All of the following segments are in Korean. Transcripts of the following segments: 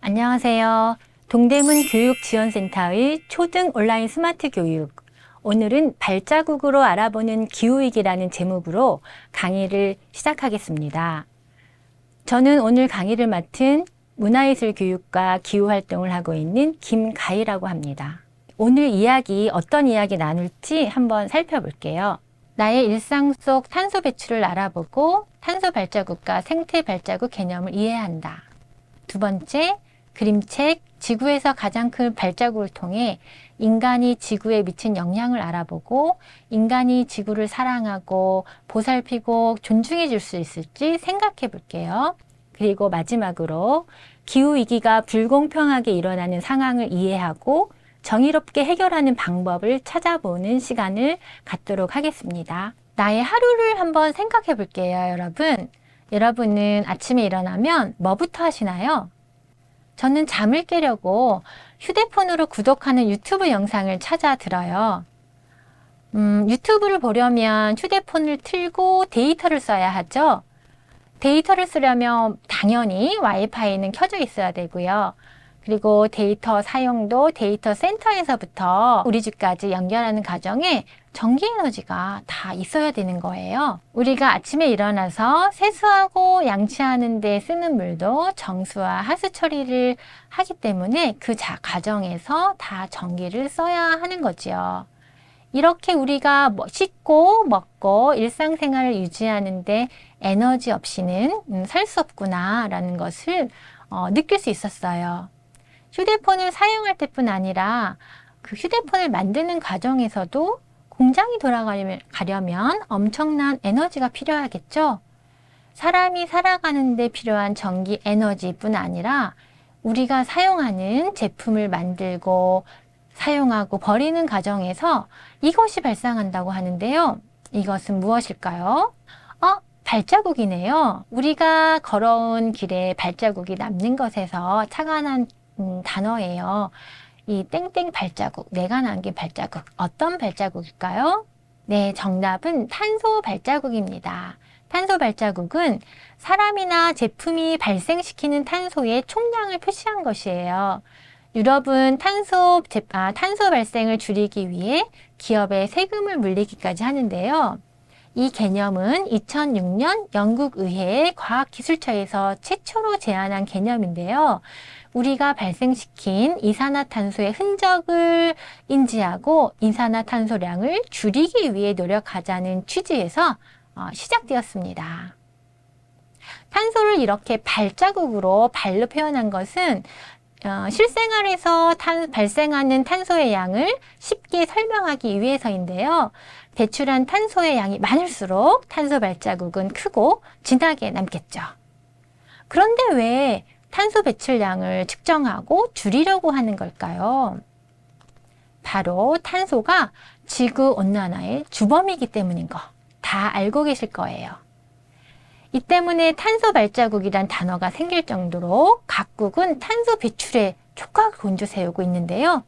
안녕하세요. 동대문 교육지원센터의 초등 온라인 스마트 교육. 오늘은 발자국으로 알아보는 기후위기라는 제목으로 강의를 시작하겠습니다. 저는 오늘 강의를 맡은 문화예술교육과 기후활동을 하고 있는 김가희라고 합니다. 오늘 이야기, 어떤 이야기 나눌지 한번 살펴볼게요. 나의 일상 속 탄소 배출을 알아보고 탄소 발자국과 생태 발자국 개념을 이해한다. 두 번째, 그림책 지구에서 가장 큰 발자국을 통해 인간이 지구에 미친 영향을 알아보고 인간이 지구를 사랑하고 보살피고 존중해 줄 수 있을지 생각해 볼게요. 그리고 마지막으로 기후위기가 불공평하게 일어나는 상황을 이해하고 정의롭게 해결하는 방법을 찾아보는 시간을 갖도록 하겠습니다. 나의 하루를 한번 생각해 볼게요, 여러분. 여러분은 아침에 일어나면 뭐부터 하시나요? 저는 잠을 깨려고 휴대폰으로 구독하는 유튜브 영상을 찾아 들어요. 유튜브를 보려면 휴대폰을 틀고 데이터를 써야 하죠. 데이터를 쓰려면 당연히 와이파이는 켜져 있어야 되고요. 그리고 데이터 사용도 데이터 센터에서부터 우리 집까지 연결하는 과정에 전기 에너지가 다 있어야 되는 거예요. 우리가 아침에 일어나서 세수하고 양치하는 데 쓰는 물도 정수와 하수 처리를 하기 때문에 그 과정에서 다 전기를 써야 하는 거지요. 이렇게 우리가 씻고 먹고 일상생활을 유지하는데 에너지 없이는 살 수 없구나 라는 것을 느낄 수 있었어요. 휴대폰을 사용할 때뿐 아니라 그 휴대폰을 만드는 과정에서도 공장이 돌아가려면 엄청난 에너지가 필요하겠죠. 사람이 살아가는데 필요한 전기 에너지뿐 아니라 우리가 사용하는 제품을 만들고 사용하고 버리는 과정에서 이것이 발생한다고 하는데요. 이것은 무엇일까요? 발자국이네요. 우리가 걸어온 길에 발자국이 남는 것에서 착안한 단어예요. 이 땡땡 발자국, 내가 남긴 발자국, 어떤 발자국일까요? 네, 정답은 탄소 발자국입니다. 탄소 발자국은 사람이나 제품이 발생시키는 탄소의 총량을 표시한 것이에요. 유럽은 탄소 발생을 줄이기 위해 기업에 세금을 물리기까지 하는데요. 이 개념은 2006년 영국 의회 과학기술처에서 최초로 제안한 개념인데요. 우리가 발생시킨 이산화탄소의 흔적을 인지하고 이산화탄소량을 줄이기 위해 노력하자는 취지에서 시작되었습니다. 탄소를 이렇게 발자국으로 발로 표현한 것은 실생활에서 발생하는 탄소의 양을 쉽게 설명하기 위해서인데요. 배출한 탄소의 양이 많을수록 탄소 발자국은 크고 진하게 남겠죠. 그런데 왜 탄소 배출량을 측정하고 줄이려고 하는 걸까요? 바로 탄소가 지구온난화의 주범이기 때문인 거 다 알고 계실 거예요. 이 때문에 탄소 발자국이란 단어가 생길 정도로 각국은 탄소 배출에 촉각을 곤두세우고 있는데요.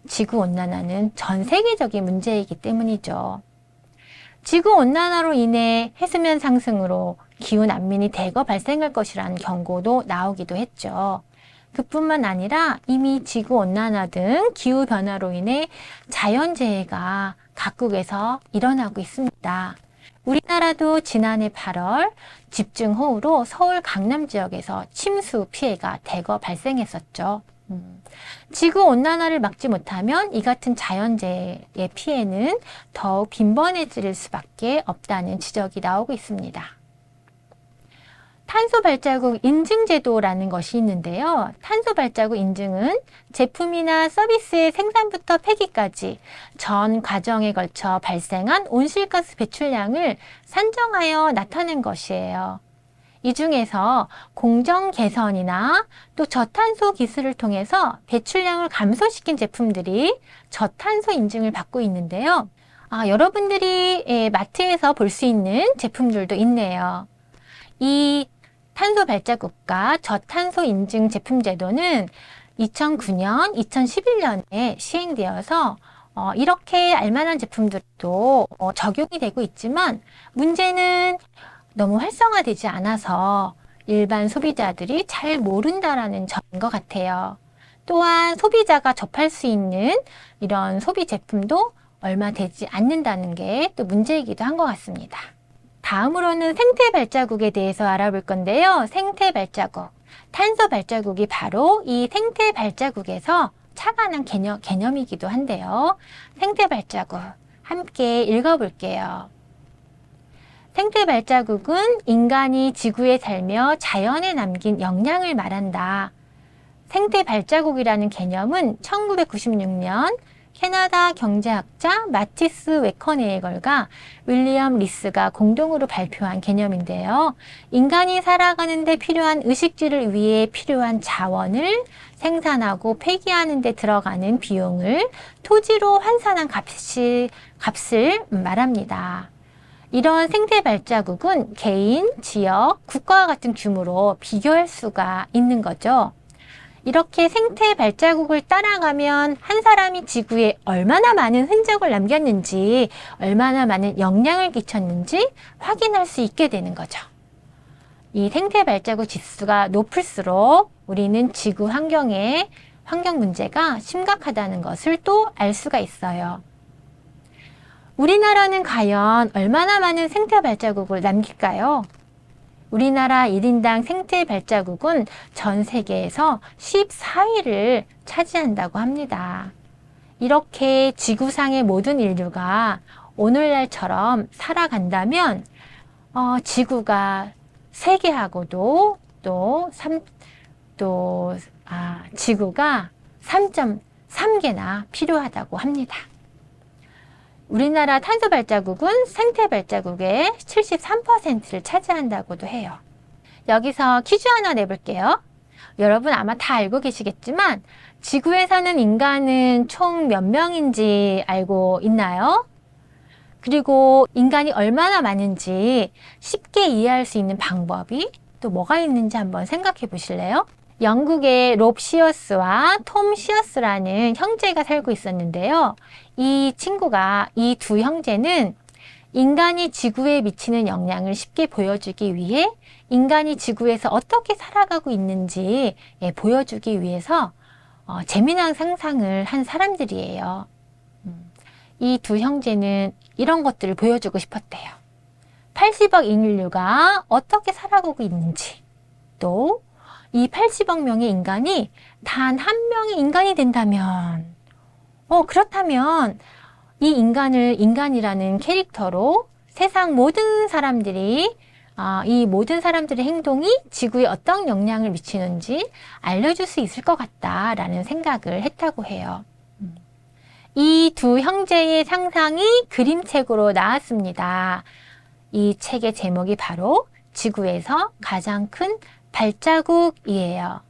지구온난화는 전 세계적인 문제이기 때문이죠. 지구온난화로 인해 해수면 상승으로 기후난민이 대거 발생할 것이라는 경고도 나오기도 했죠. 그뿐만 아니라 이미 지구온난화 등 기후변화로 인해 자연재해가 각국에서 일어나고 있습니다. 우리나라도 지난해 8월 집중호우로 서울 강남 지역에서 침수 피해가 대거 발생했었죠. 지구온난화를 막지 못하면 이 같은 자연재해의 피해는 더욱 빈번해질 수밖에 없다는 지적이 나오고 있습니다. 탄소 발자국 인증제도라는 것이 있는데요. 탄소 발자국 인증은 제품이나 서비스의 생산부터 폐기까지 전 과정에 걸쳐 발생한 온실가스 배출량을 산정하여 나타낸 것이에요. 이 중에서 공정 개선이나 또 저탄소 기술을 통해서 배출량을 감소시킨 제품들이 저탄소 인증을 받고 있는데요. 여러분들이 마트에서 볼 수 있는 제품들도 있네요. 이 탄소 발자국과 저탄소 인증 제품 제도는 2009년, 2011년에 시행되어서 이렇게 알만한 제품들도 적용이 되고 있지만 문제는 너무 활성화되지 않아서 일반 소비자들이 잘 모른다라는 점인 것 같아요. 또한 소비자가 접할 수 있는 이런 소비 제품도 얼마 되지 않는다는 게 또 문제이기도 한 것 같습니다. 다음으로는 생태 발자국에 대해서 알아볼 건데요. 생태 발자국. 탄소 발자국이 바로 이 생태 발자국에서 착안한 개념이기도 한데요. 생태 발자국 함께 읽어볼게요. 생태 발자국은 인간이 지구에 살며 자연에 남긴 영향을 말한다. 생태 발자국이라는 개념은 1996년 캐나다 경제학자 마티스 웨커네이걸과 윌리엄 리스가 공동으로 발표한 개념인데요. 인간이 살아가는 데 필요한 의식주를 위해 필요한 자원을 생산하고 폐기하는 데 들어가는 비용을 토지로 환산한 값을 말합니다. 이런 생태 발자국은 개인, 지역, 국가와 같은 규모로 비교할 수가 있는 거죠. 이렇게 생태 발자국을 따라가면 한 사람이 지구에 얼마나 많은 흔적을 남겼는지, 얼마나 많은 영향을 끼쳤는지 확인할 수 있게 되는 거죠. 이 생태 발자국 지수가 높을수록 우리는 지구 환경의 환경 문제가 심각하다는 것을 또 알 수가 있어요. 우리나라는 과연 얼마나 많은 생태 발자국을 남길까요? 우리나라 1인당 생태 발자국은 전 세계에서 14위를 차지한다고 합니다. 이렇게 지구상의 모든 인류가 오늘날처럼 살아간다면 지구가 세계하고도 지구가 3.3개나 필요하다고 합니다. 우리나라 탄소 발자국은 생태 발자국의 73%를 차지한다고도 해요. 여기서 퀴즈 하나 내볼게요. 여러분 아마 다 알고 계시겠지만 지구에 사는 인간은 총 몇 명인지 알고 있나요? 그리고 인간이 얼마나 많은지 쉽게 이해할 수 있는 방법이 또 뭐가 있는지 한번 생각해 보실래요? 영국의 롭 시어스와 톰 시어스라는 형제가 살고 있었는데요. 이 두 형제는 인간이 지구에 미치는 영향을 쉽게 보여주기 위해 인간이 지구에서 어떻게 살아가고 있는지 보여주기 위해서 재미난 상상을 한 사람들이에요. 이 두 형제는 이런 것들을 보여주고 싶었대요. 80억 인류가 어떻게 살아가고 있는지, 또 이 80억 명의 인간이 단 한 명의 인간이 된다면, 그렇다면 이 인간이라는 캐릭터로 세상 모든 사람들이 이 모든 사람들의 행동이 지구에 어떤 영향을 미치는지 알려줄 수 있을 것 같다라는 생각을 했다고 해요. 이 두 형제의 상상이 그림책으로 나왔습니다. 이 책의 제목이 바로 지구에서 가장 큰 발자국이에요.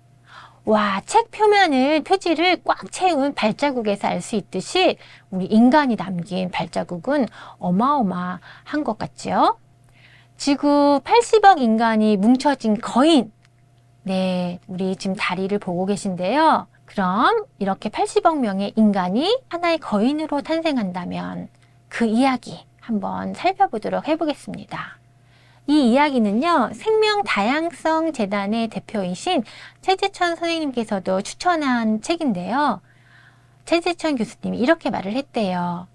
와, 책 표지를 꽉 채운 발자국에서 알 수 있듯이 우리 인간이 남긴 발자국은 어마어마한 것 같죠? 지구 80억 인간이 뭉쳐진 거인. 네, 우리 지금 다리를 보고 계신데요. 그럼 이렇게 80억 명의 인간이 하나의 거인으로 탄생한다면 그 이야기 한번 살펴보도록 해보겠습니다. 이 이야기는요, 생명다양성 재단의 대표이신 최재천 선생님께서도 추천한 책인데요. 최재천 교수님이 이렇게 말을 했대요.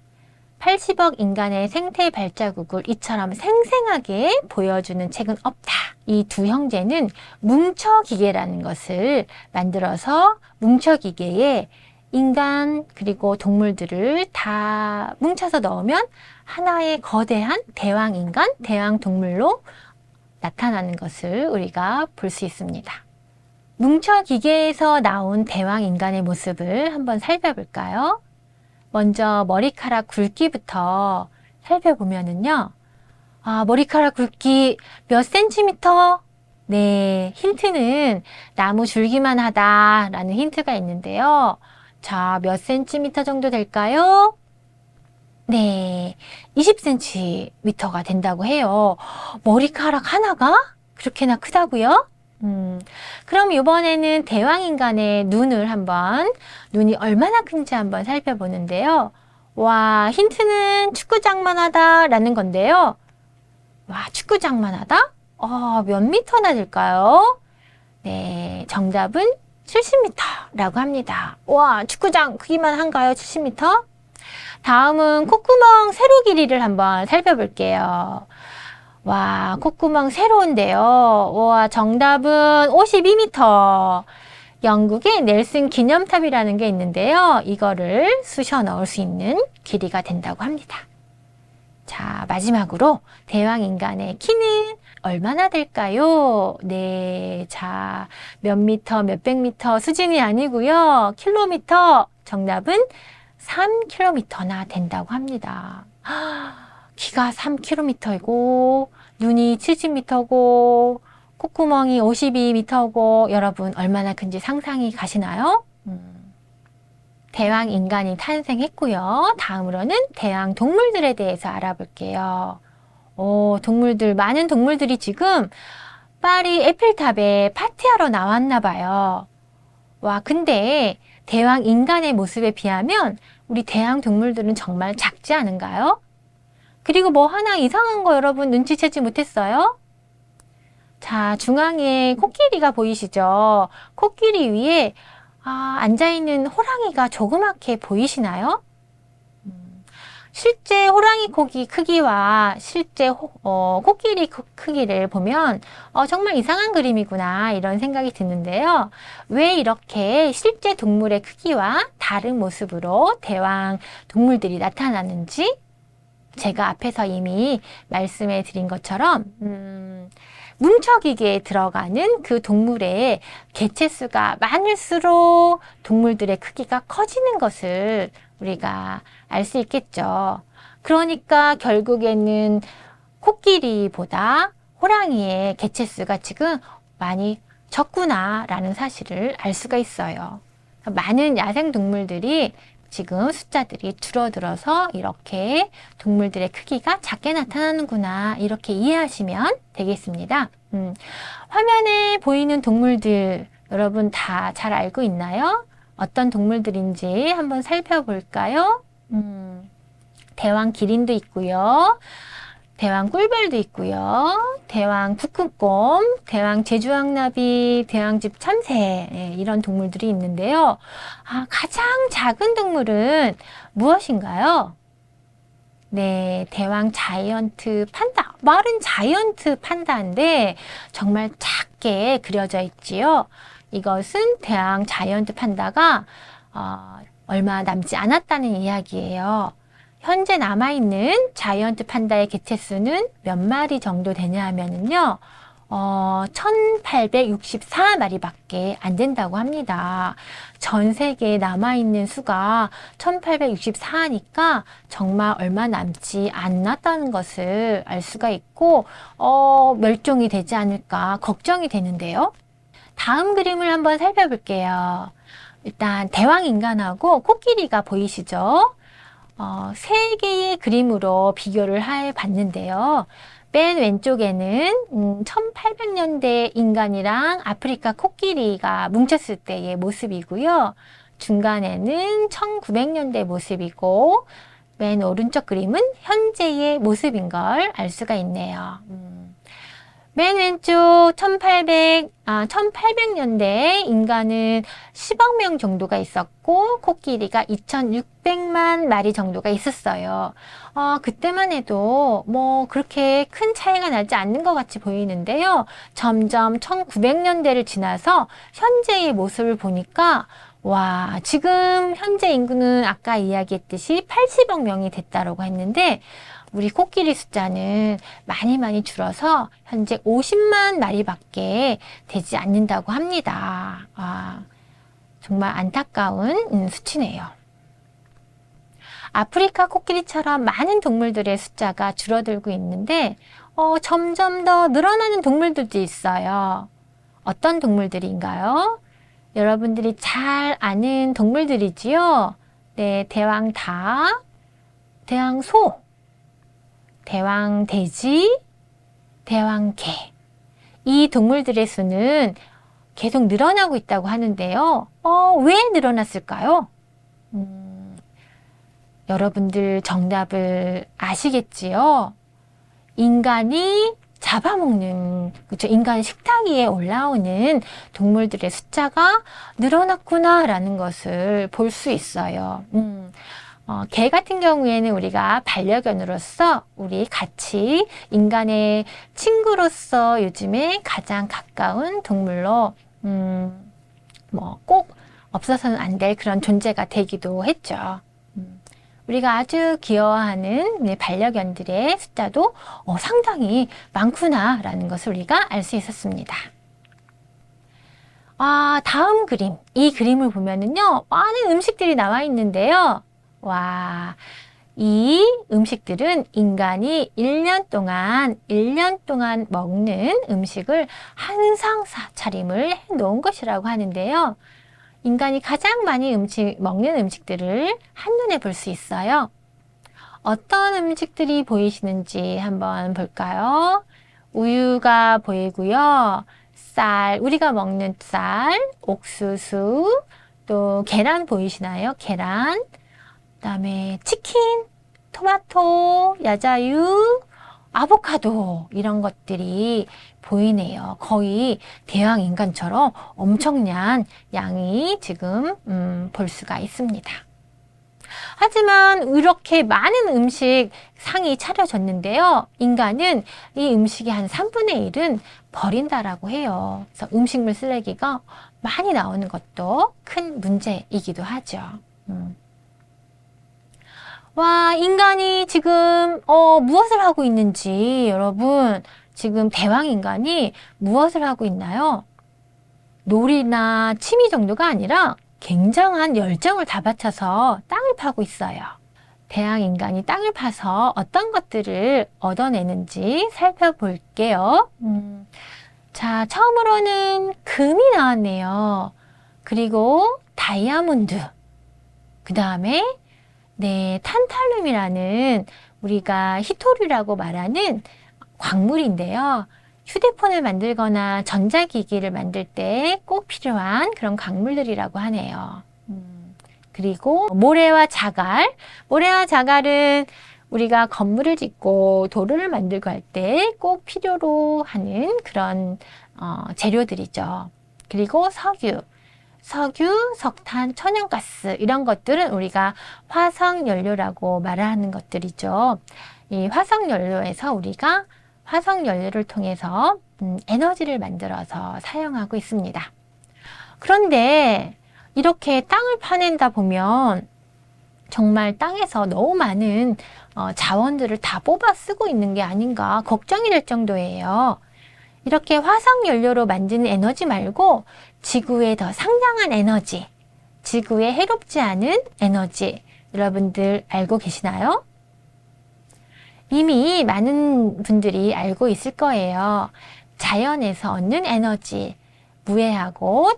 80억 인간의 생태 발자국을 이처럼 생생하게 보여주는 책은 없다. 이 두 형제는 뭉쳐기계라는 것을 만들어서 뭉쳐기계에 인간 그리고 동물들을 다 뭉쳐서 넣으면 하나의 거대한 대왕인간, 대왕동물로 나타나는 것을 우리가 볼 수 있습니다. 뭉쳐기계에서 나온 대왕인간의 모습을 한번 살펴볼까요? 먼저 머리카락 굵기부터 살펴보면은요. 머리카락 굵기 몇 센티미터? 네, 힌트는 나무 줄기만 하다라는 힌트가 있는데요. 자, 몇 센티미터 정도 될까요? 네, 20cm가 된다고 해요. 머리카락 하나가 그렇게나 크다고요? 그럼 이번에는 대왕인간의 눈이 얼마나 큰지 한번 살펴보는데요. 와, 힌트는 축구장만 하다라는 건데요. 와, 축구장만 하다? 몇 미터나 될까요? 네, 정답은 70m라고 합니다. 와, 축구장 크기만 한가요? 70m? 다음은 콧구멍 세로 길이를 한번 살펴볼게요. 와, 콧구멍 세로인데요. 와, 정답은 52m. 영국의 넬슨 기념탑이라는 게 있는데요. 이거를 쑤셔 넣을 수 있는 길이가 된다고 합니다. 자, 마지막으로 대왕 인간의 키는 얼마나 될까요? 네, 자, 몇 미터, 몇백 미터 수준이 아니고요. 킬로미터, 정답은 3km나 된다고 합니다. 키가 3km이고, 눈이 70m고, 콧구멍이 52m고, 여러분 얼마나 큰지 상상이 가시나요? 대왕 인간이 탄생했고요. 다음으로는 대왕 동물들에 대해서 알아볼게요. 동물들, 많은 동물들이 지금 파리 에펠탑에 파티하러 나왔나 봐요. 와, 근데 대왕 인간의 모습에 비하면 우리 대왕 동물들은 정말 작지 않은가요? 그리고 뭐 하나 이상한 거 여러분 눈치채지 못했어요? 자, 중앙에 코끼리가 보이시죠? 코끼리 위에 앉아있는 호랑이가 조그맣게 보이시나요? 실제 호랑이 코기 크기와 실제 코끼리 크기를 보면 정말 이상한 그림이구나 이런 생각이 드는데요. 왜 이렇게 실제 동물의 크기와 다른 모습으로 대왕 동물들이 나타나는지 제가 앞에서 이미 말씀해 드린 것처럼 뭉쳐기계에 들어가는 그 동물의 개체수가 많을수록 동물들의 크기가 커지는 것을 우리가 알 수 있겠죠. 그러니까 결국에는 코끼리보다 호랑이의 개체수가 지금 많이 적구나라는 사실을 알 수가 있어요. 많은 야생동물들이 지금 숫자들이 줄어들어서 이렇게 동물들의 크기가 작게 나타나는구나 이렇게 이해하시면 되겠습니다. 화면에 보이는 동물들 여러분 다 잘 알고 있나요? 어떤 동물들인지 한번 살펴볼까요? 대왕 기린도 있고요. 대왕 꿀벌도 있고요. 대왕 북극곰, 대왕 제주왕나비, 대왕집 참새 이런 동물들이 있는데요. 가장 작은 동물은 무엇인가요? 네, 대왕 자이언트 판다. 말은 자이언트 판다인데 정말 작게 그려져 있지요. 이것은 대왕 자이언트 판다가 얼마 남지 않았다는 이야기예요. 현재 남아있는 자이언트 판다의 개체수는 몇 마리 정도 되냐 하면은요, 1864마리밖에 안 된다고 합니다. 전 세계에 남아있는 수가 1864니까 정말 얼마 남지 않았다는 것을 알 수가 있고, 멸종이 되지 않을까 걱정이 되는데요. 다음 그림을 한번 살펴볼게요. 일단 대왕 인간하고 코끼리가 보이시죠? 세 개의 그림으로 비교를 해 봤는데요. 맨 왼쪽에는 1800년대 인간이랑 아프리카 코끼리가 뭉쳤을 때의 모습이고요. 중간에는 1900년대 모습이고 맨 오른쪽 그림은 현재의 모습인 걸 알 수가 있네요. 맨 왼쪽 1800년대 인간은 10억 명 정도가 있었고 코끼리가 2600만 마리 정도가 있었어요. 그때만 해도 뭐 그렇게 큰 차이가 나지 않는 것 같이 보이는데요. 점점 1900년대를 지나서 현재의 모습을 보니까 와, 지금 현재 인구는 아까 이야기했듯이 80억 명이 됐다고 했는데 우리 코끼리 숫자는 많이 줄어서 현재 50만 마리밖에 되지 않는다고 합니다. 정말 안타까운 수치네요. 아프리카 코끼리처럼 많은 동물들의 숫자가 줄어들고 있는데 점점 더 늘어나는 동물들도 있어요. 어떤 동물들인가요? 여러분들이 잘 아는 동물들이지요. 네, 대왕 닭, 대왕 소, 대왕 돼지, 대왕 개. 이 동물들의 수는 계속 늘어나고 있다고 하는데요. 왜 늘어났을까요? 여러분들 정답을 아시겠지요? 인간이 잡아먹는, 그렇죠? 인간 식탁 위에 올라오는 동물들의 숫자가 늘어났구나라는 것을 볼 수 있어요. 개 같은 경우에는 우리가 반려견으로서 우리 같이 인간의 친구로서 요즘에 가장 가까운 동물로 꼭 없어서는 안 될 그런 존재가 되기도 했죠. 우리가 아주 귀여워하는 반려견들의 숫자도 상당히 많구나라는 것을 우리가 알 수 있었습니다. 다음 그림. 이 그림을 보면은요, 많은 음식들이 나와 있는데요. 와, 이 음식들은 인간이 1년 동안 먹는 음식을 한상 차림을 해 놓은 것이라고 하는데요. 인간이 가장 많이 먹는 음식들을 한눈에 볼 수 있어요. 어떤 음식들이 보이시는지 한번 볼까요? 우유가 보이고요. 쌀, 우리가 먹는 쌀, 옥수수, 또 계란 보이시나요? 계란, 그다음에 치킨, 토마토, 야자유, 아보카도 이런 것들이 보이네요. 거의 대왕 인간처럼 엄청난 양이 지금 볼 수가 있습니다. 하지만 이렇게 많은 음식 상이 차려졌는데요. 인간은 이 음식의 한 3분의 1은 버린다라고 해요. 그래서 음식물 쓰레기가 많이 나오는 것도 큰 문제이기도 하죠. 와, 인간이 지금 무엇을 하고 있는지 여러분, 지금 대왕 인간이 무엇을 하고 있나요? 놀이나 취미 정도가 아니라 굉장한 열정을 다 바쳐서 땅을 파고 있어요. 대왕 인간이 땅을 파서 어떤 것들을 얻어내는지 살펴볼게요. 자, 처음으로는 금이 나왔네요. 그리고 다이아몬드, 그 다음에 탄탈륨이라는 우리가 히토류라고 말하는 광물인데요. 휴대폰을 만들거나 전자기기를 만들 때 꼭 필요한 그런 광물들이라고 하네요. 그리고 모래와 자갈. 모래와 자갈은 우리가 건물을 짓고 도로를 만들고 할 때 꼭 필요로 하는 그런 재료들이죠. 그리고 석유, 석탄, 천연가스 이런 것들은 우리가 화석연료라고 말하는 것들이죠. 이 화석연료에서 우리가 화석연료를 통해서 에너지를 만들어서 사용하고 있습니다. 그런데 이렇게 땅을 파낸다 보면 정말 땅에서 너무 많은 자원들을 다 뽑아 쓰고 있는 게 아닌가 걱정이 될 정도예요. 이렇게 화석연료로 만드는 에너지 말고 지구에 더 상당한 에너지, 지구에 해롭지 않은 에너지 여러분들 알고 계시나요? 이미 많은 분들이 알고 있을 거예요. 자연에서 얻는 에너지, 무해하고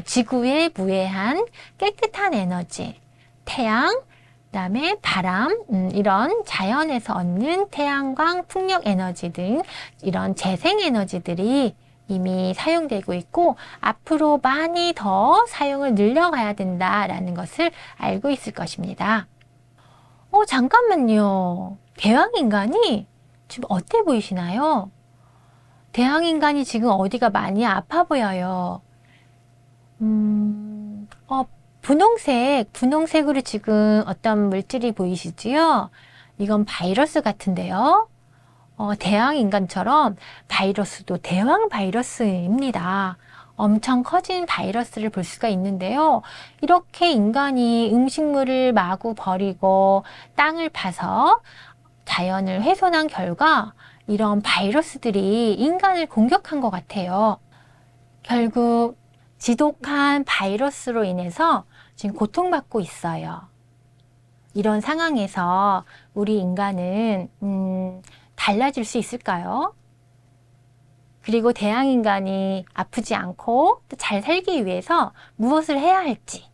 지구에 무해한 깨끗한 에너지, 태양, 그다음에 바람, 이런 자연에서 얻는 태양광, 풍력 에너지 등 이런 재생 에너지들이 이미 사용되고 있고 앞으로 많이 더 사용을 늘려가야 된다라는 것을 알고 있을 것입니다. 잠깐만요. 대왕인간이 지금 어때 보이시나요? 대왕인간이 지금 어디가 많이 아파 보여요. 분홍색으로 지금 어떤 물질이 보이시지요? 이건 바이러스 같은데요. 대왕인간처럼 바이러스도 대왕 바이러스입니다. 엄청 커진 바이러스를 볼 수가 있는데요. 이렇게 인간이 음식물을 마구 버리고 땅을 파서 자연을 훼손한 결과 이런 바이러스들이 인간을 공격한 것 같아요. 결국 지독한 바이러스로 인해서 지금 고통받고 있어요. 이런 상황에서 우리 인간은 달라질 수 있을까요? 그리고 대왕인간이 아프지 않고 또 잘 살기 위해서 무엇을 해야 할지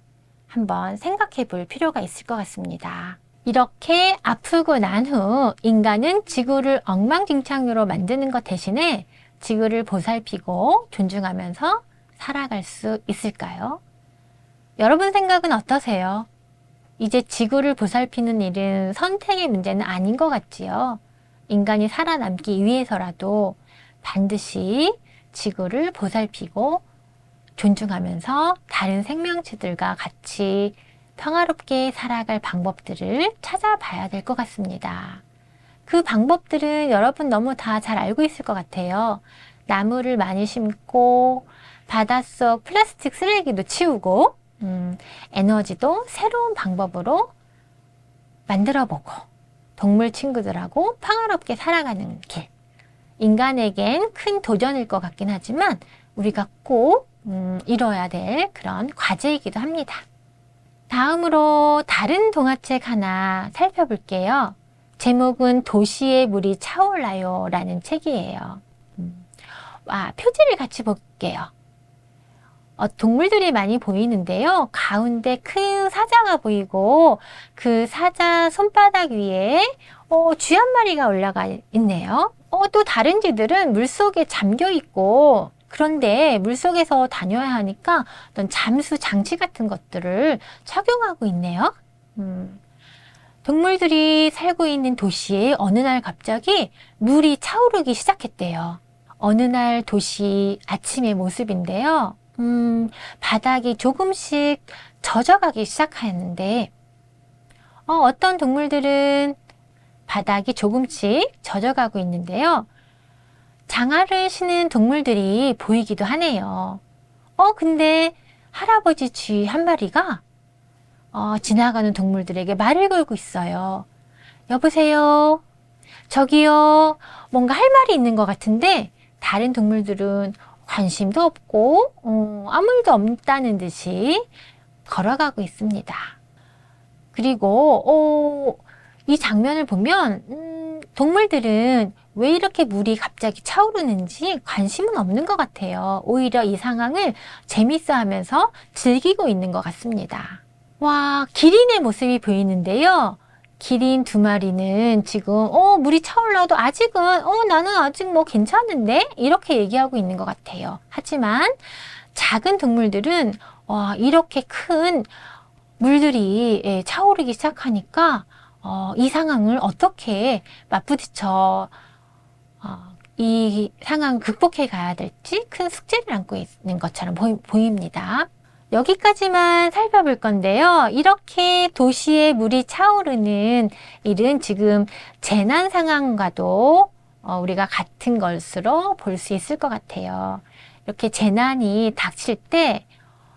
한번 생각해 볼 필요가 있을 것 같습니다. 이렇게 아프고 난 후 인간은 지구를 엉망진창으로 만드는 것 대신에 지구를 보살피고 존중하면서 살아갈 수 있을까요? 여러분 생각은 어떠세요? 이제 지구를 보살피는 일은 선택의 문제는 아닌 것 같지요? 인간이 살아남기 위해서라도 반드시 지구를 보살피고 존중하면서 다른 생명체들과 같이 평화롭게 살아갈 방법들을 찾아봐야 될 것 같습니다. 그 방법들은 여러분 너무 다 잘 알고 있을 것 같아요. 나무를 많이 심고 바닷속 플라스틱 쓰레기도 치우고 에너지도 새로운 방법으로 만들어보고 동물 친구들하고 평화롭게 살아가는 길. 인간에겐 큰 도전일 것 같긴 하지만 우리가 꼭 이뤄야 될 그런 과제이기도 합니다. 다음으로 다른 동화책 하나 살펴볼게요. 제목은 도시의 물이 차올라요 라는 책이에요. 표지를 같이 볼게요. 동물들이 많이 보이는데요. 가운데 큰 사자가 보이고 그 사자 손바닥 위에 쥐 한 마리가 올라가 있네요. 또 다른 쥐들은 물속에 잠겨 있고 그런데 물속에서 다녀야 하니까 어떤 잠수 장치 같은 것들을 착용하고 있네요. 동물들이 살고 있는 도시에 어느 날 갑자기 물이 차오르기 시작했대요. 어느 날 도시 아침의 모습인데요. 바닥이 조금씩 젖어가기 시작하는데 어떤 동물들은 바닥이 조금씩 젖어가고 있는데요. 장화를 신은 동물들이 보이기도 하네요. 근데 할아버지 쥐 한 마리가 지나가는 동물들에게 말을 걸고 있어요. 여보세요? 저기요? 뭔가 할 말이 있는 것 같은데 다른 동물들은 관심도 없고 아무 일도 없다는 듯이 걸어가고 있습니다. 그리고 이 장면을 보면 동물들은 왜 이렇게 물이 갑자기 차오르는지 관심은 없는 것 같아요. 오히려 이 상황을 재밌어 하면서 즐기고 있는 것 같습니다. 와, 기린의 모습이 보이는데요. 기린 두 마리는 지금 물이 차올라도 아직은 나는 아직 뭐 괜찮은데 이렇게 얘기하고 있는 것 같아요. 하지만 작은 동물들은 이렇게 큰 물들이 차오르기 시작하니까 이 상황을 어떻게 맞부딪혀 이 상황을 극복해 가야 될지 큰 숙제를 안고 있는 것처럼 보입니다. 여기까지만 살펴볼 건데요. 이렇게 도시에 물이 차오르는 일은 지금 재난 상황과도 우리가 같은 것으로 볼 수 있을 것 같아요. 이렇게 재난이 닥칠 때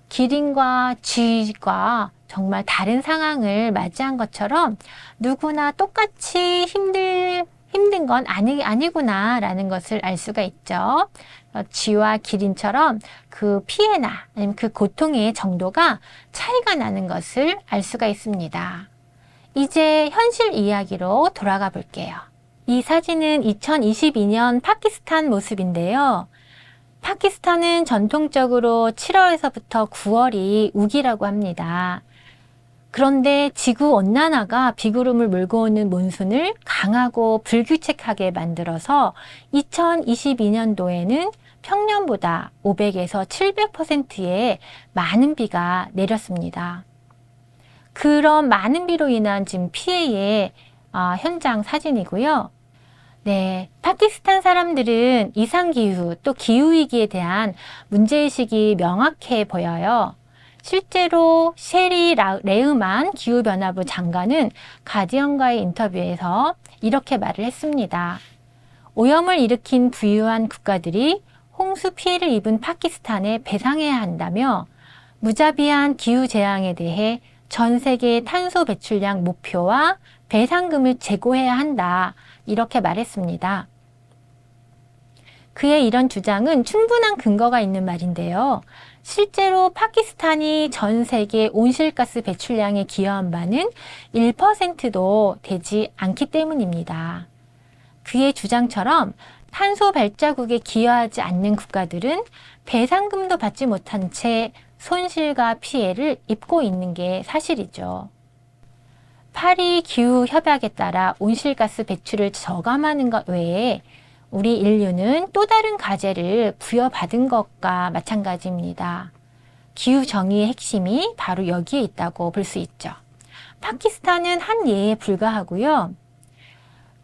기린과 쥐가 정말 다른 상황을 맞이한 것처럼 누구나 똑같이 힘든 건 아니구나 라는 것을 알 수가 있죠. 쥐와 기린처럼 그 피해나 아니면 그 고통의 정도가 차이가 나는 것을 알 수가 있습니다. 이제 현실 이야기로 돌아가 볼게요. 이 사진은 2022년 파키스탄 모습인데요. 파키스탄은 전통적으로 7월에서부터 9월이 우기라고 합니다. 그런데 지구온난화가 비구름을 몰고 오는 몬순을 강하고 불규칙하게 만들어서 2022년도에는 평년보다 500에서 700%의 많은 비가 내렸습니다. 그런 많은 비로 인한 지금 피해의 현장 사진이고요. 네, 파키스탄 사람들은 이상기후 또 기후위기에 대한 문제의식이 명확해 보여요. 실제로 셰리 레흐만 기후변화부 장관은 가디언과의 인터뷰에서 이렇게 말을 했습니다. 오염을 일으킨 부유한 국가들이 홍수 피해를 입은 파키스탄에 배상해야 한다며 무자비한 기후재앙에 대해 전 세계 탄소 배출량 목표와 배상금을 제고해야 한다. 이렇게 말했습니다. 그의 이런 주장은 충분한 근거가 있는 말인데요. 실제로 파키스탄이 전 세계 온실가스 배출량에 기여한 바는 1%도 되지 않기 때문입니다. 그의 주장처럼 탄소 발자국에 기여하지 않는 국가들은 배상금도 받지 못한 채 손실과 피해를 입고 있는 게 사실이죠. 파리 기후협약에 따라 온실가스 배출을 저감하는 것 외에 우리 인류는 또 다른 과제를 부여받은 것과 마찬가지입니다. 기후정의의 핵심이 바로 여기에 있다고 볼 수 있죠. 파키스탄은 한 예에 불과하고요.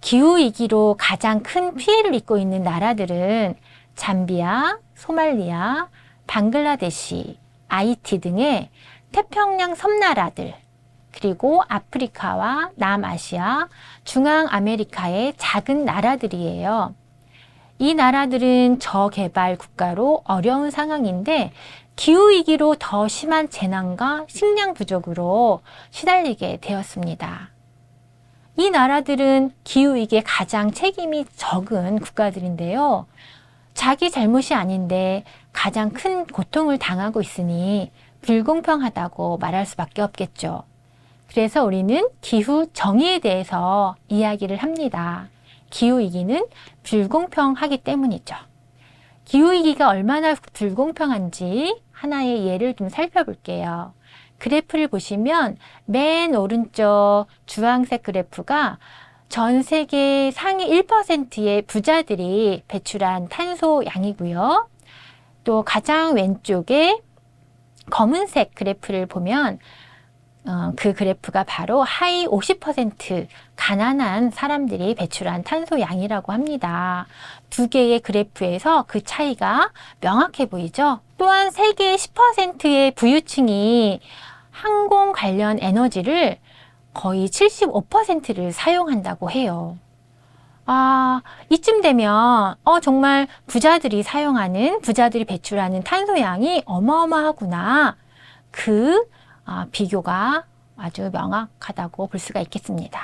기후위기로 가장 큰 피해를 입고 있는 나라들은 잠비아, 소말리아, 방글라데시, 아이티 등의 태평양 섬나라들, 그리고 아프리카와 남아시아, 중앙아메리카의 작은 나라들이에요. 이 나라들은 저개발 국가로 어려운 상황인데 기후위기로 더 심한 재난과 식량 부족으로 시달리게 되었습니다. 이 나라들은 기후위기에 가장 책임이 적은 국가들인데요. 자기 잘못이 아닌데 가장 큰 고통을 당하고 있으니 불공평하다고 말할 수밖에 없겠죠. 그래서 우리는 기후 정의에 대해서 이야기를 합니다. 기후위기는 불공평하기 때문이죠. 기후위기가 얼마나 불공평한지 하나의 예를 좀 살펴볼게요. 그래프를 보시면 맨 오른쪽 주황색 그래프가 전 세계 상위 1%의 부자들이 배출한 탄소 양이고요. 또 가장 왼쪽에 검은색 그래프를 보면 그 그래프가 바로 하위 50% 가난한 사람들이 배출한 탄소 양이라고 합니다. 두 개의 그래프에서 그 차이가 명확해 보이죠? 또한 세계 10%의 부유층이 항공 관련 에너지를 거의 75%를 사용한다고 해요. 이쯤 되면 정말 부자들이 배출하는 탄소양이 어마어마하구나. 비교가 아주 명확하다고 볼 수가 있겠습니다.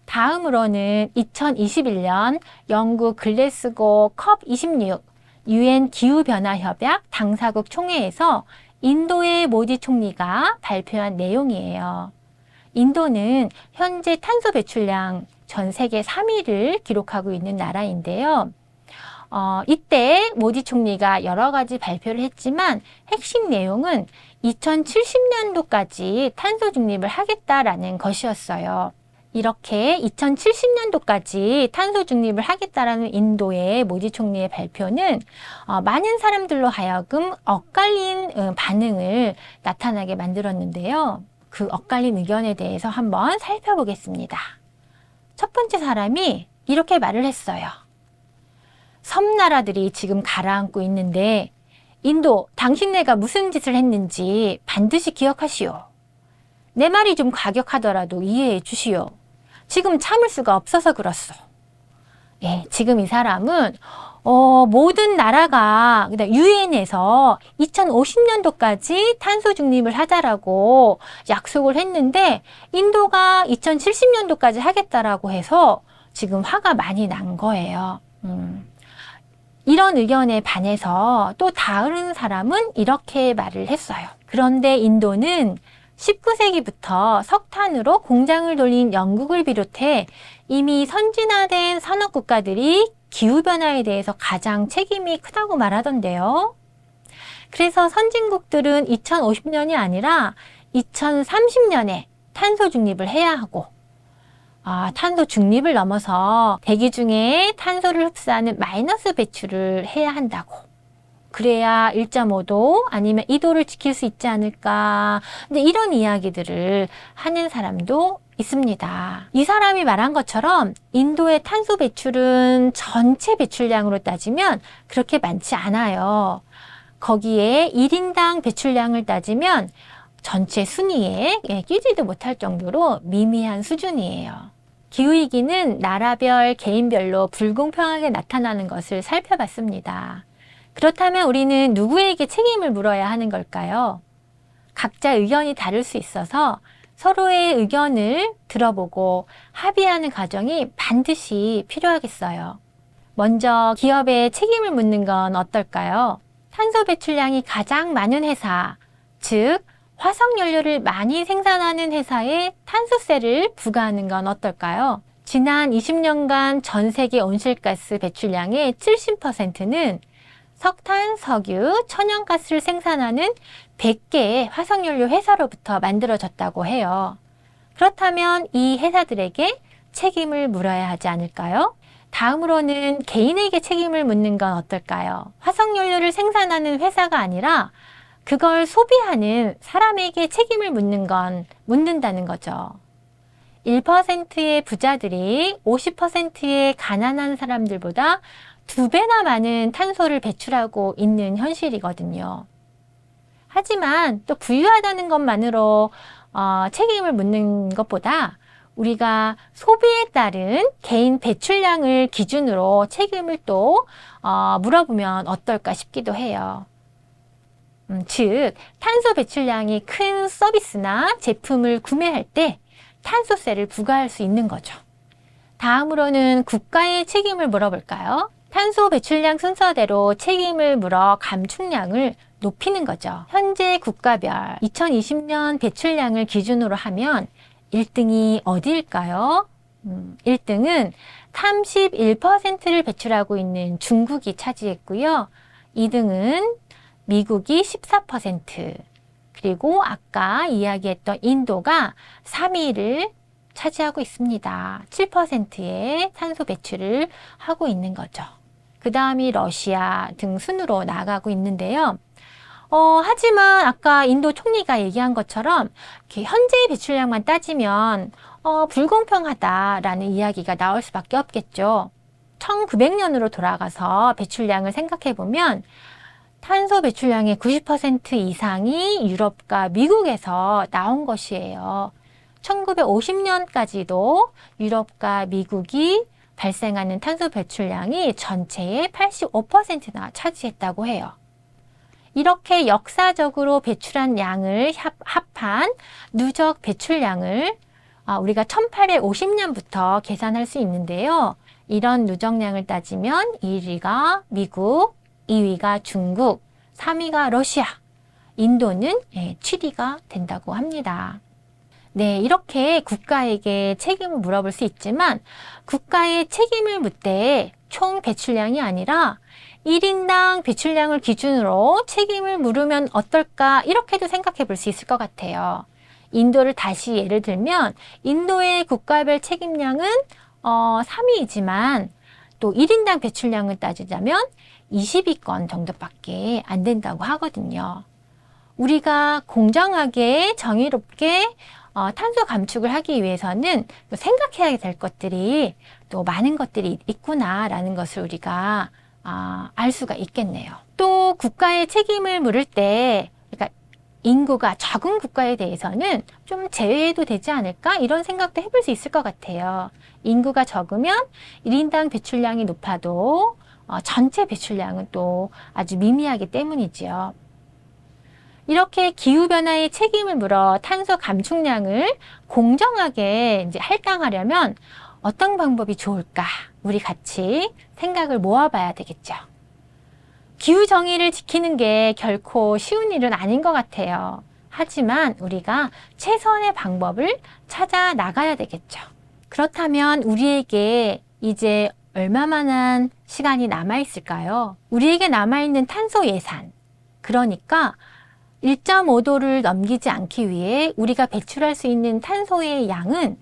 다음으로는 2021년 영국 글래스고 컵26 UN 기후변화협약 당사국 총회에서 인도의 모디 총리가 발표한 내용이에요. 인도는 현재 탄소 배출량 전 세계 3위를 기록하고 있는 나라인데요. 이때 모디 총리가 여러 가지 발표를 했지만 핵심 내용은 2070년도까지 탄소 중립을 하겠다라는 것이었어요. 이렇게 2070년도까지 탄소 중립을 하겠다라는 인도의 모디 총리의 발표는 많은 사람들로 하여금 엇갈린 반응을 나타나게 만들었는데요. 그 엇갈린 의견에 대해서 한번 살펴보겠습니다. 첫 번째 사람이 이렇게 말을 했어요. 섬나라들이 지금 가라앉고 있는데 인도, 당신네가 무슨 짓을 했는지 반드시 기억하시오. 내 말이 좀 과격하더라도 이해해 주시오. 지금 참을 수가 없어서 그렇소. 예, 지금 이 사람은 모든 나라가 유엔에서 2050년도까지 탄소 중립을 하자라고 약속을 했는데 인도가 2070년도까지 하겠다라고 해서 지금 화가 많이 난 거예요. 이런 의견에 반해서 또 다른 사람은 이렇게 말을 했어요. 그런데 인도는 19세기부터 석탄으로 공장을 돌린 영국을 비롯해 이미 선진화된 산업 국가들이 기후변화에 대해서 가장 책임이 크다고 말하던데요. 그래서 선진국들은 2050년이 아니라 2030년에 탄소 중립을 해야 하고 탄소 중립을 넘어서 대기 중에 탄소를 흡수하는 마이너스 배출을 해야 한다고. 그래야 1.5도 아니면 2도를 지킬 수 있지 않을까. 근데 이런 이야기들을 하는 사람도 있습니다. 이 사람이 말한 것처럼 인도의 탄소 배출은 전체 배출량으로 따지면 그렇게 많지 않아요. 거기에 1인당 배출량을 따지면 전체 순위에 끼지도 못할 정도로 미미한 수준이에요. 기후위기는 나라별, 개인별로 불공평하게 나타나는 것을 살펴봤습니다. 그렇다면 우리는 누구에게 책임을 물어야 하는 걸까요? 각자 의견이 다를 수 있어서 서로의 의견을 들어보고 합의하는 과정이 반드시 필요하겠어요. 먼저 기업에 책임을 묻는 건 어떨까요? 탄소 배출량이 가장 많은 회사, 즉 화석연료를 많이 생산하는 회사에 탄소세를 부과하는 건 어떨까요? 지난 20년간 전 세계 온실가스 배출량의 70%는 석탄, 석유, 천연가스를 생산하는 100개의 화석연료 회사로부터 만들어졌다고 해요. 그렇다면 이 회사들에게 책임을 물어야 하지 않을까요? 다음으로는 개인에게 책임을 묻는 건 어떨까요? 화석연료를 생산하는 회사가 아니라 그걸 소비하는 사람에게 책임을 묻는다는 거죠. 1%의 부자들이 50%의 가난한 사람들보다 2배나 많은 탄소를 배출하고 있는 현실이거든요. 하지만 또 부유하다는 것만으로 책임을 묻는 것보다 우리가 소비에 따른 개인 배출량을 기준으로 책임을 또 물어보면 어떨까 싶기도 해요. 즉, 탄소 배출량이 큰 서비스나 제품을 구매할 때 탄소세를 부과할 수 있는 거죠. 다음으로는 국가의 책임을 물어볼까요? 탄소 배출량 순서대로 책임을 물어 감축량을 높이는 거죠. 현재 국가별 2020년 배출량을 기준으로 하면 1등이 어디일까요? 1등은 31%를 배출하고 있는 중국이 차지했고요. 2등은 미국이 14%, 그리고 아까 이야기했던 인도가 3위를 차지하고 있습니다. 7%의 탄소 배출을 하고 있는 거죠. 그 다음이 러시아 등 순으로 나아가고 있는데요. 하지만 아까 인도 총리가 얘기한 것처럼 이렇게 현재의 배출량만 따지면 불공평하다라는 이야기가 나올 수밖에 없겠죠. 1900년으로 돌아가서 배출량을 생각해 보면 탄소 배출량의 90% 이상이 유럽과 미국에서 나온 것이에요. 1950년까지도 유럽과 미국이 발생하는 탄소 배출량이 전체의 85%나 차지했다고 해요. 이렇게 역사적으로 배출한 양을 합한 누적 배출량을 우리가 1850년부터 계산할 수 있는데요. 이런 누적량을 따지면 1위가 미국, 2위가 중국, 3위가 러시아, 인도는 7위가 된다고 합니다. 네, 이렇게 국가에게 책임을 물어볼 수 있지만 국가의 책임을 묻되 총 배출량이 아니라 1인당 배출량을 기준으로 책임을 물으면 어떨까, 이렇게도 생각해 볼 수 있을 것 같아요. 인도를 다시 예를 들면 인도의 국가별 책임량은 3위이지만 또 1인당 배출량을 따지자면 20위권 정도밖에 안 된다고 하거든요. 우리가 공정하게 정의롭게 탄소 감축을 하기 위해서는 또 생각해야 될 것들이 또 많은 것들이 있구나라는 것을 우리가 알 수가 있겠네요. 또 국가의 책임을 물을 때, 그러니까 인구가 적은 국가에 대해서는 좀 제외해도 되지 않을까? 이런 생각도 해볼 수 있을 것 같아요. 인구가 적으면 1인당 배출량이 높아도 전체 배출량은 또 아주 미미하기 때문이지요. 이렇게 기후변화의 책임을 물어 탄소 감축량을 공정하게 할당하려면 어떤 방법이 좋을까? 우리 같이 생각을 모아봐야 되겠죠. 기후 정의를 지키는 게 결코 쉬운 일은 아닌 것 같아요. 하지만 우리가 최선의 방법을 찾아 나가야 되겠죠. 그렇다면 우리에게 이제 얼마만한 시간이 남아있을까요? 우리에게 남아있는 탄소 예산, 그러니까 1.5도를 넘기지 않기 위해 우리가 배출할 수 있는 탄소의 양은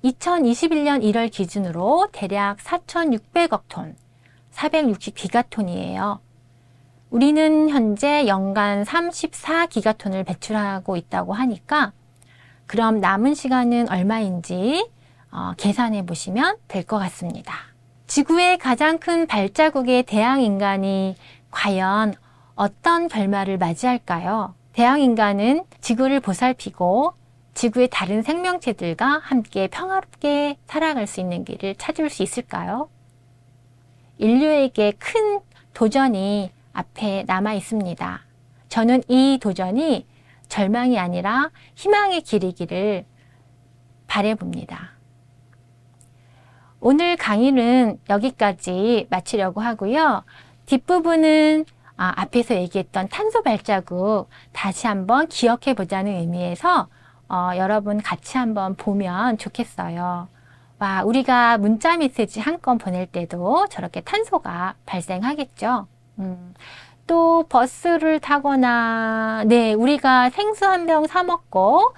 2021년 1월 기준으로 대략 4,600억 톤, 460기가톤이에요. 우리는 현재 연간 34기가톤을 배출하고 있다고 하니까 그럼 남은 시간은 얼마인지 계산해 보시면 될 것 같습니다. 지구의 가장 큰 발자국의 대양인간이 과연 어떤 결말을 맞이할까요? 대양인간은 지구를 보살피고 지구의 다른 생명체들과 함께 평화롭게 살아갈 수 있는 길을 찾을 수 있을까요? 인류에게 큰 도전이 앞에 남아 있습니다. 저는 이 도전이 절망이 아니라 희망의 길이기를 바라봅니다. 오늘 강의는 여기까지 마치려고 하고요. 뒷부분은 앞에서 얘기했던 탄소 발자국 다시 한번 기억해 보자는 의미에서 여러분 같이 한번 보면 좋겠어요. 와, 우리가 문자 메시지 한 건 보낼 때도 저렇게 탄소가 발생하겠죠. 또 버스를 타거나, 네, 우리가 생수 한 병 사 먹고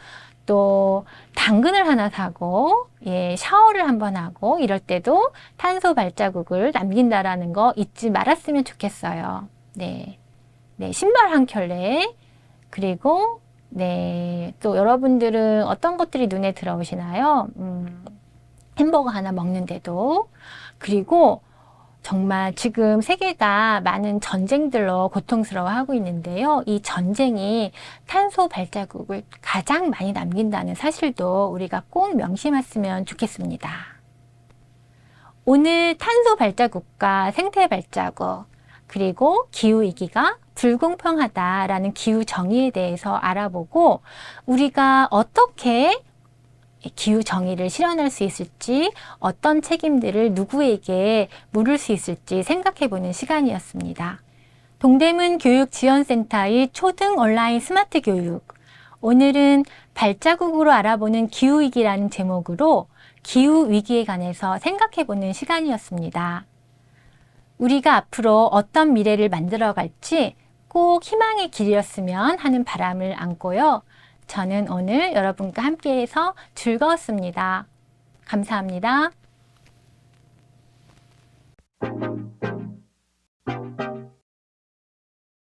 또 당근을 하나 사고, 샤워를 한번 하고 이럴 때도 탄소 발자국을 남긴다라는 거 잊지 말았으면 좋겠어요. 네, 신발 한 켤레, 그리고 네, 또 여러분들은 어떤 것들이 눈에 들어오시나요? 햄버거 하나 먹는데도. 그리고 정말 지금 세계가 많은 전쟁들로 고통스러워하고 있는데요. 이 전쟁이 탄소 발자국을 가장 많이 남긴다는 사실도 우리가 꼭 명심했으면 좋겠습니다. 오늘 탄소 발자국과 생태 발자국, 그리고 기후위기가 불공평하다라는 기후 정의에 대해서 알아보고 우리가 어떻게 기후 정의를 실현할 수 있을지, 어떤 책임들을 누구에게 물을 수 있을지 생각해 보는 시간이었습니다. 동대문 교육지원센터의 초등 온라인 스마트 교육. 오늘은 발자국으로 알아보는 기후위기라는 제목으로 기후위기에 관해서 생각해 보는 시간이었습니다. 우리가 앞으로 어떤 미래를 만들어 갈지 꼭 희망의 길이었으면 하는 바람을 안고요. 저는 오늘 여러분과 함께해서 즐거웠습니다. 감사합니다.